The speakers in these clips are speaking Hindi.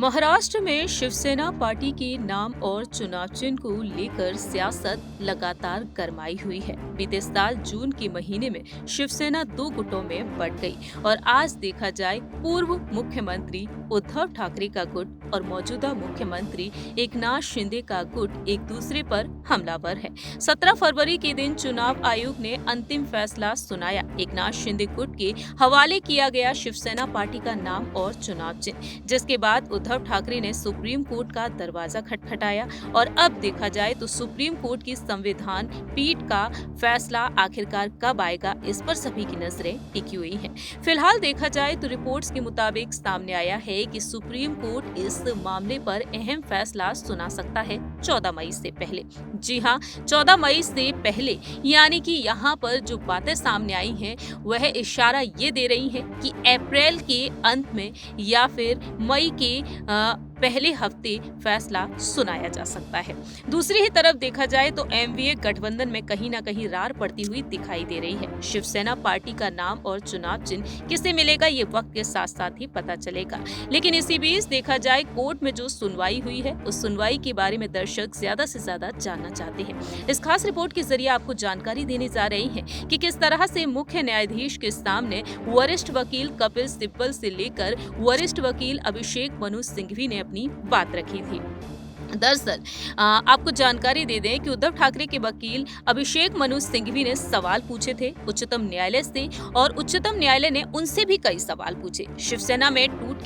महाराष्ट्र में शिवसेना पार्टी के नाम और चुनाव चिन्ह को लेकर सियासत लगातार गरमाई हुई है। बीते साल जून के महीने में शिवसेना दो गुटों में बंट गई और आज देखा जाए पूर्व मुख्यमंत्री उद्धव ठाकरे का गुट और मौजूदा मुख्यमंत्री एकनाथ शिंदे का गुट एक दूसरे पर हमलावर है। 17 फरवरी के दिन चुनाव आयोग ने अंतिम फैसला सुनाया। एकनाथ शिंदे गुट के हवाले किया गया शिवसेना पार्टी का नाम और चुनाव चिन्ह, जिसके बाद उद्धव ठाकरे ने सुप्रीम कोर्ट का दरवाजा खटखटाया और अब देखा जाए तो सुप्रीम कोर्ट की संविधान पीठ का फैसला आखिरकार कब आएगा, इस पर सभी की नजरें टिकी हुई हैं। फिलहाल देखा जाए तो रिपोर्ट्स के मुताबिक सामने आया है कि सुप्रीम कोर्ट इस मामले पर अहम फैसला सुना सकता है 14 मई से पहले। जी हां, 14 मई से पहले, यानी कि यहाँ पर जो बातें सामने आई हैं वह इशारा ये दे रही हैं कि अप्रैल के अंत में या फिर मई के पहले हफ्ते फैसला सुनाया जा सकता है। दूसरी ही तरफ देखा जाए तो एमवीए गठबंधन में कहीं ना कहीं रार पड़ती हुई दिखाई दे रही है। शिवसेना पार्टी का नाम और चुनाव चिन्ह किसे मिलेगा ये वक्त के साथ साथ ही पता चलेगा। लेकिन इसी बीच देखा जाए कोर्ट में जो सुनवाई हुई है उस सुनवाई के बारे में दर्शक ज्यादा से ज्यादा जानना चाहते हैं। इस खास रिपोर्ट के जरिए आपको जानकारी देने जा रही है कि किस तरह से मुख्य न्यायाधीश के सामने वरिष्ठ वकील कपिल सिब्बल से लेकर वरिष्ठ वकील अभिषेक मनु सिंघवी ने अपनी बात रखी थी। दरअसल आपको जानकारी दे दें कि उद्धव ठाकरे के वकील अभिषेक मनु सिंघवी ने सवाल पूछे थे उच्चतम न्यायालय से और उच्चतम न्यायालय ने उनसे भी कई सवाल पूछे। शिवसेना में टूट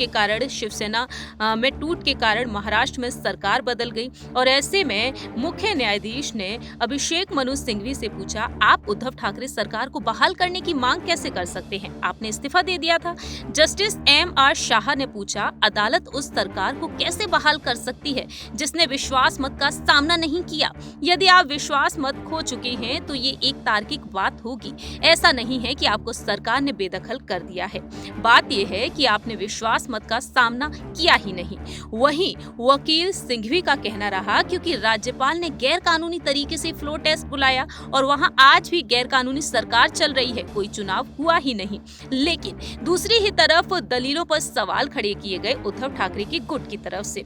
के कारण महाराष्ट्र में सरकार बदल गई और ऐसे में मुख्य न्यायाधीश ने अभिषेक मनु सिंघवी से पूछा, आप उद्धव ठाकरे सरकार को बहाल करने की मांग कैसे कर सकते हैं? आपने इस्तीफा दे दिया था। Justice MR. शाह ने पूछा, अदालत उस सरकार को कैसे बहाल कर सकती है जिसने विश्वास मत का सामना नहीं किया? यदि आप विश्वास मत खो चुके हैं तो ये एक तार्किक बात होगी। ऐसा नहीं है कि आपको सरकार ने बेदखल कर दिया है। बात यह है कि आपने विश्वास मत का सामना किया ही नहीं। वहीं वकील सिंघवी का कहना रहा क्योंकि राज्यपाल ने गैर कानूनी तरीके से फ्लो टेस्ट बुलाया और वहां आज भी गैर कानूनी सरकार चल रही है, कोई चुनाव हुआ ही नहीं। लेकिन दूसरी ही तरफ दलीलों पर सवाल खड़े किए गए उद्धव ठाकरे के गुट की तरफ से।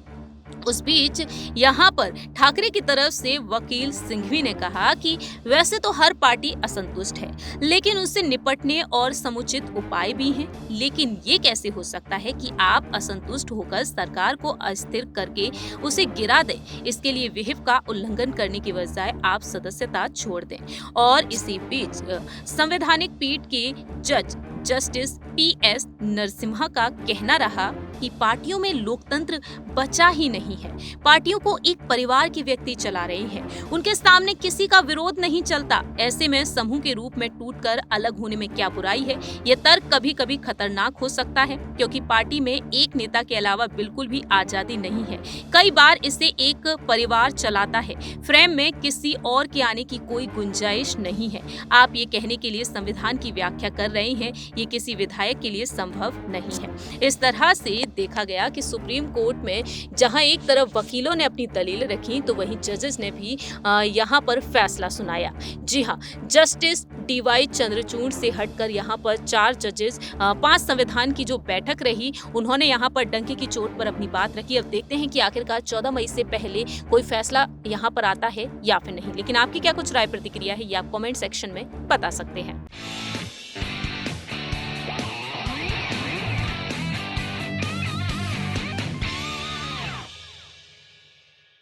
उस बीच यहाँ पर ठाकरे की तरफ से वकील सिंघवी ने कहा कि वैसे तो हर पार्टी असंतुष्ट है, लेकिन उससे निपटने और समुचित उपाय भी हैं। लेकिन ये कैसे हो सकता है कि आप असंतुष्ट होकर सरकार को अस्थिर करके उसे गिरा दें? इसके लिए विहिप का उल्लंघन करने की बजाय आप सदस्यता छोड़ दें। और इसी बीच संवैधानिक पीठ के जज जस्टिस पी.एस. नरसिम्हा का कहना रहा कि पार्टियों में लोकतंत्र बचा ही नहीं है। पार्टियों को एक परिवार के व्यक्ति चला रहे हैं, उनके सामने किसी का विरोध नहीं चलता। ऐसे में समूह के रूप में टूटकर अलग होने में क्या बुराई है? ये तर्क कभी कभी खतरनाक हो सकता है क्योंकि पार्टी में एक नेता के अलावा बिल्कुल भी आजादी नहीं है। कई बार इसे एक परिवार चलाता है, फ्रेम में किसी और के आने की कोई गुंजाइश नहीं है। आप ये कहने के लिए संविधान की व्याख्या कर रहे हैं, ये किसी विधायक के लिए संभव नहीं है। इस तरह से देखा गया कि सुप्रीम कोर्ट में जहां एक तरफ वकीलों ने अपनी दलील रखी तो वहीं जजेस ने भी यहां पर फैसला सुनाया। जी हां, जस्टिस डी.वाई. चंद्रचूड़ से हटकर यहां पर 4 जजेस 5 संविधान की जो बैठक रही, उन्होंने यहां पर डंके की चोट पर अपनी बात रखी। अब देखते हैं कि आखिरकार 14 मई से पहले कोई फैसला यहां पर आता है या फिर नहीं। लेकिन आपकी क्या कुछ राय प्रतिक्रिया है ये आप कमेंट सेक्शन में बता सकते हैं।